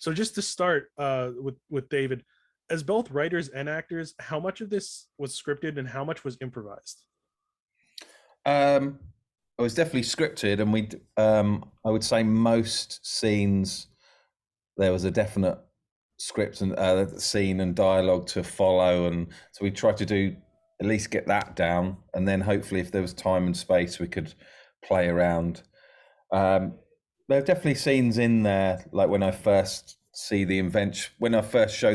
So just to start with David, as both writers and actors, how much of this was scripted and how much was improvised? Um, it was definitely scripted, and I would say most scenes there was a definite script and scene and dialogue to follow, and so we tried to do at least get that down, and then hopefully, if there was time and space, we could play around. There are definitely scenes in there, like when I first show the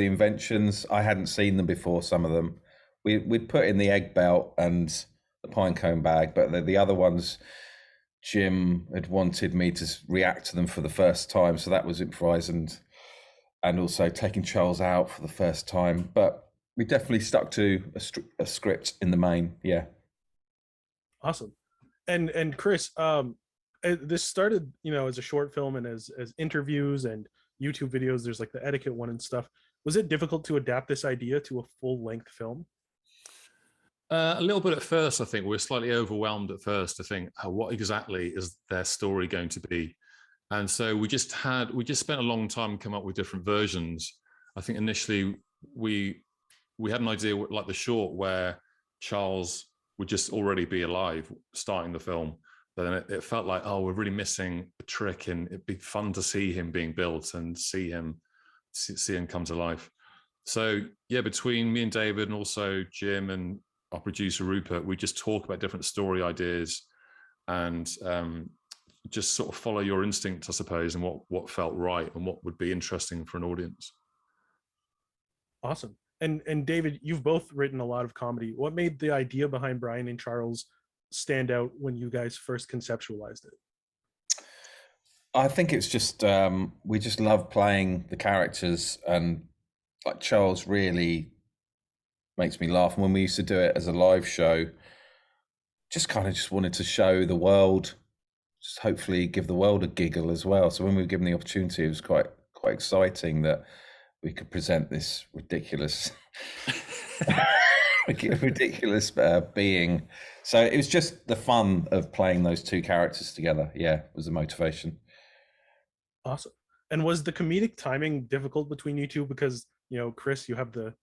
inventions, I hadn't seen them before. Some of them, we'd put in the egg belt and the pine cone bag, but the other ones, Jim had wanted me to react to them for the first time, so that was improvised, and also taking Charles out for the first time. But we definitely stuck to a script in the main. Yeah. Awesome. And Chris, this started, as a short film and as interviews and YouTube videos. There's like the etiquette one and stuff. Was it difficult to adapt this idea to a full length film? A little bit at first. I think we were slightly overwhelmed at first to think, oh, what exactly is their story going to be? And so we just spent a long time coming up with different versions. I think initially we had an idea like the short where Charles would just already be alive starting the film. But then it felt like, oh, we're really missing a trick, and it'd be fun to see him being built and see him come to life. So yeah, between me and David and also Jim and our producer Rupert, we just talk about different story ideas and just sort of follow your instinct, I suppose, and what felt right and what would be interesting for an audience. Awesome. And David, you've both written a lot of comedy. What made the idea behind Brian and Charles stand out when you guys first conceptualized it? I think it's just we just love playing the characters, and like Charles really makes me laugh. And when we used to do it as a live show, just kind of just wanted to show the world, just hopefully give the world a giggle as well. So when we were given the opportunity, it was quite exciting that we could present this ridiculous being. So it was just the fun of playing those two characters together. Yeah, was the motivation. Awesome. And was the comedic timing difficult between you two? Because, Chris, you have the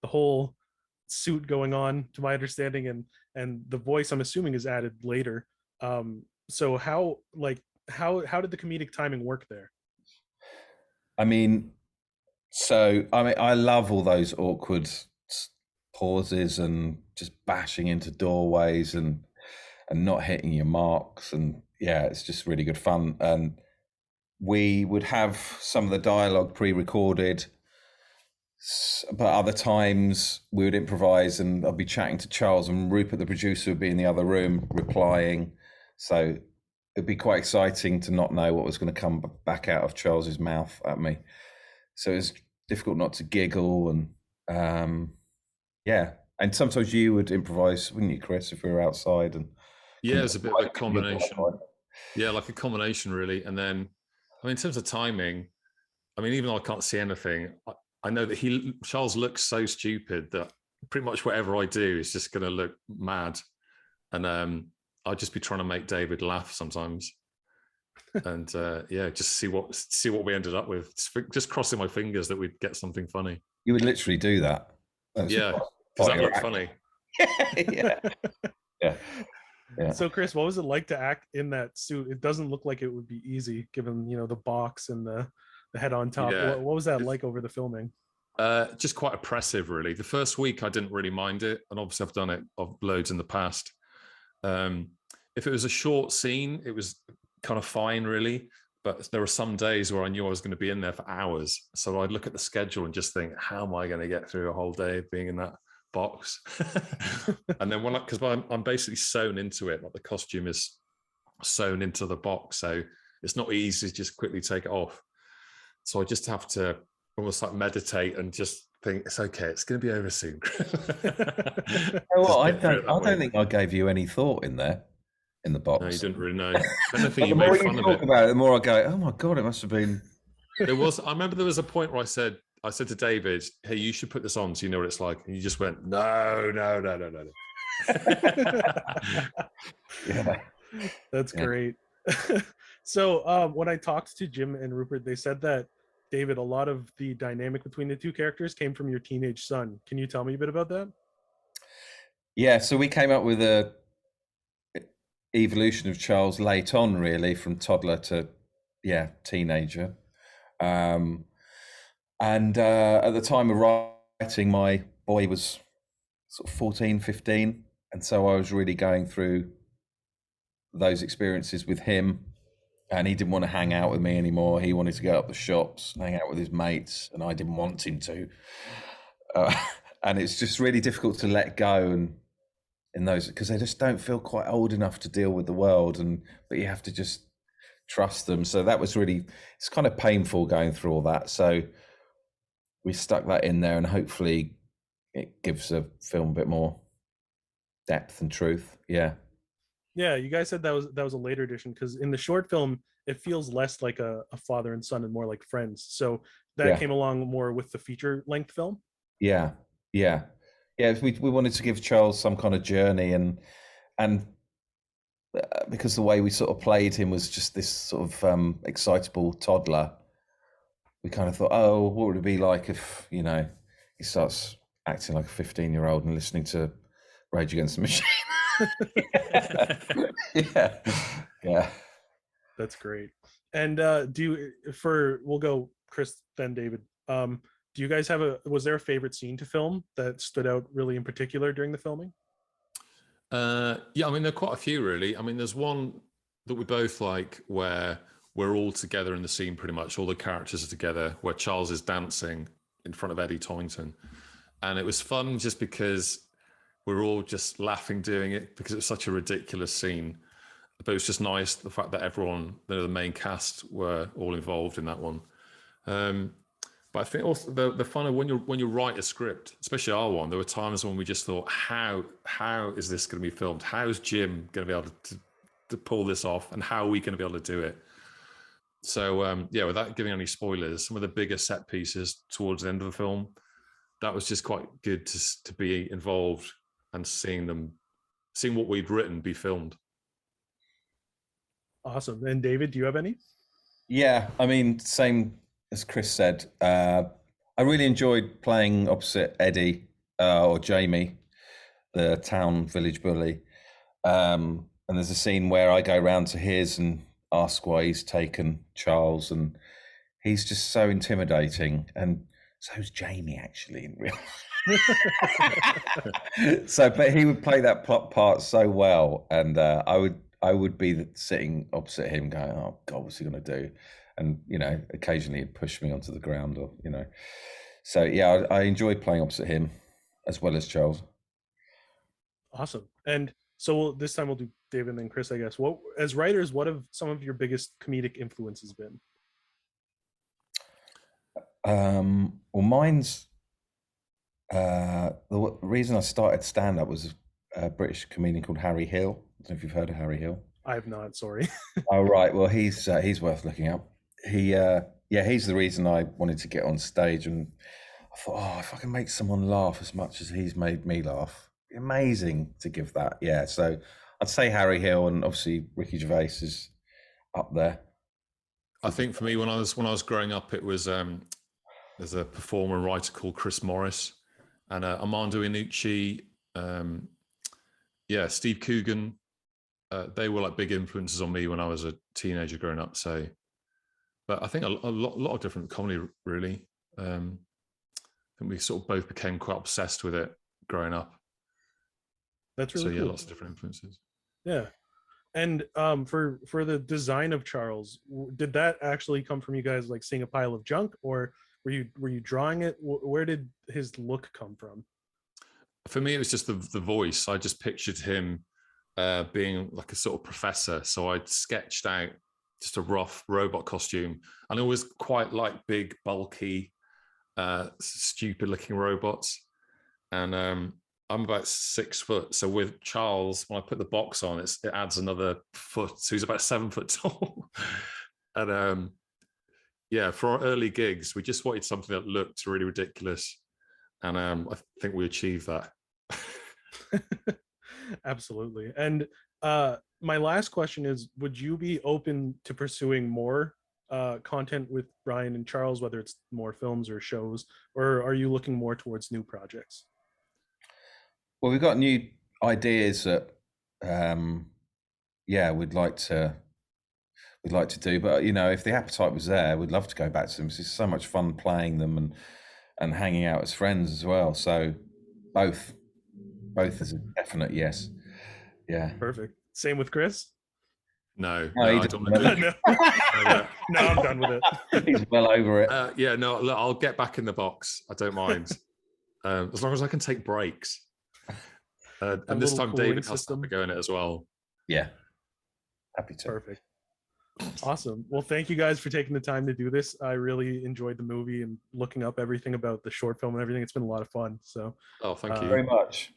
whole suit going on, to my understanding, and the voice, I'm assuming, is added later. So how did the comedic timing work there? I love all those awkward pauses and just bashing into doorways and not hitting your marks, and yeah, it's just really good fun. And we would have some of the dialogue pre-recorded, but other times we would improvise, and I'd be chatting to Charles, and Rupert, the producer, would be in the other room replying. So it'd be quite exciting to not know what was going to come back out of Charles's mouth at me. So it's difficult not to giggle, and yeah. And sometimes you would improvise, wouldn't you, Chris, if we were outside? And yeah, it's a bit of a combination. Yeah, like a combination, really. And then, in terms of timing, even though I can't see anything, I know that Charles looks so stupid that pretty much whatever I do is just going to look mad. And I'll just be trying to make David laugh sometimes. And just see what we ended up with. Just crossing my fingers that we'd get something funny. You would literally do that. Yeah, because that looked funny. Yeah. So Chris, what was it like to act in that suit? It doesn't look like it would be easy, given the box and the head on top. Yeah. What was that like over the filming? Just quite oppressive, really. The first week I didn't really mind it, and obviously I've done it loads in the past. If it was a short scene, it was kind of fine, really. But there were some days where I knew I was going to be in there for hours, so I'd look at the schedule and just think, how am I going to get through a whole day of being in that box? And then because I'm basically sewn into it, like the costume is sewn into the box, so it's not easy to just quickly take it off. So I just have to almost like meditate and just think, it's okay, it's going to be over soon. Well, I don't think I gave you any thought in there, in the box. No, you didn't really know. I don't think the more you talk about it, the more I go, oh my God, it must have been. I remember there was a point where I said to David, hey, you should put this on so you know what it's like. And you just went, no. Yeah. That's great. So when I talked to Jim and Rupert, they said that David, a lot of the dynamic between the two characters came from your teenage son. Can you tell me a bit about that? Yeah, so we came up with a evolution of Charles late on, really, from toddler to teenager. And at the time of writing, my boy was sort of 14, 15. And so I was really going through those experiences with him. And he didn't want to hang out with me anymore. He wanted to go up the shops and hang out with his mates, and I didn't want him to. And it's just really difficult to let go and in those because they just don't feel quite old enough to deal with the world, but you have to just trust them. So that was really, it's kind of painful going through all that. So we stuck that in there, and hopefully it gives a film a bit more depth and truth. Yeah. Yeah, you guys said that was a later edition because in the short film it feels less like a father and son and more like friends. So that came along more with the feature length film. Yeah. We wanted to give Charles some kind of journey, and because the way we sort of played him was just this sort of excitable toddler, we kind of thought, oh, what would it be like if he starts acting like a 15-year-old and listening to Rage Against the Machine. Yeah. That's great. And we'll go Chris then David. Do you guys was there a favorite scene to film that stood out really in particular during the filming? Yeah, I mean, there are quite a few really. I mean, there's one that we both like where we're all together in the scene pretty much. All the characters are together where Charles is dancing in front of Eddie Toynton. And it was fun just because we're all just laughing doing it because it was such a ridiculous scene. But it was just nice, the fact that everyone, the main cast were all involved in that one. But I think also the fun of when you write a script, especially our one, there were times when we just thought, how is this going to be filmed? How is Jim going to be able to pull this off? And how are we going to be able to do it? So without giving any spoilers, some of the bigger set pieces towards the end of the film, that was just quite good to be involved and seeing what we'd written be filmed. Awesome. And David, do you have any? Yeah, I mean, same as Chris said. I really enjoyed playing opposite Eddie or Jamie, the town village bully. And there's a scene where I go round to his and ask why he's taken Charles, and he's just so intimidating. And so's Jamie actually in real life. But he would play that plot part so well, and I would be sitting opposite him going, oh God, what's he going to do? And, occasionally he'd push me onto the ground or. So, yeah, I enjoy playing opposite him as well as Charles. Awesome. And so this time we'll do David and then Chris, I guess. As writers, what have some of your biggest comedic influences been? Well, mine's the reason I started stand-up was a British comedian called Harry Hill. I don't know if you've heard of Harry Hill. I have not, sorry. Oh, right. Well, he's worth looking up. He's the reason I wanted to get on stage, and I thought, if I can make someone laugh as much as he's made me laugh, amazing to give that. Yeah, so I'd say Harry Hill, and obviously Ricky Gervais is up there. I think for me, when I was growing up, it was there's a performer and writer called Chris Morris, and Armando Iannucci, Steve Coogan. They were like big influences on me when I was a teenager growing up. So, but I think a lot of different comedy really. I think we sort of both became quite obsessed with it growing up. That's really cool. Lots of different influences. Yeah. And for the design of Charles, did that actually come from you guys like seeing a pile of junk, or were you drawing it? Where did his look come from? For me, it was just the voice. I just pictured him being like a sort of professor. So I'd sketched out just a rough robot costume, and it was quite like big, bulky, stupid-looking robots. And I'm about 6 foot. So with Charles, when I put the box on, it adds another foot. So he's about 7 foot tall. And for our early gigs, we just wanted something that looked really ridiculous. And I think we achieved that. Absolutely. And my last question is, would you be open to pursuing more content with Brian and Charles, whether it's more films or shows, or are you looking more towards new projects? Well, we've got new ideas that, yeah, we'd like to do. But if the appetite was there, we'd love to go back to them. It's so much fun playing them and hanging out as friends as well. So both is a definite yes. Yeah. Perfect. Same with Chris. No, No, no, he I doesn't don't want to do No. No, I'm done with it. He's well over it. Yeah, no, look, I'll get back in the box. I don't mind. As long as I can take breaks. And this little time cooling David has to system. have a go in it as well. Yeah. Happy to. Perfect. Awesome. Well, thank you guys for taking the time to do this. I really enjoyed the movie and looking up everything about the short film and everything. It's been a lot of fun. So Oh, thank you. Very much.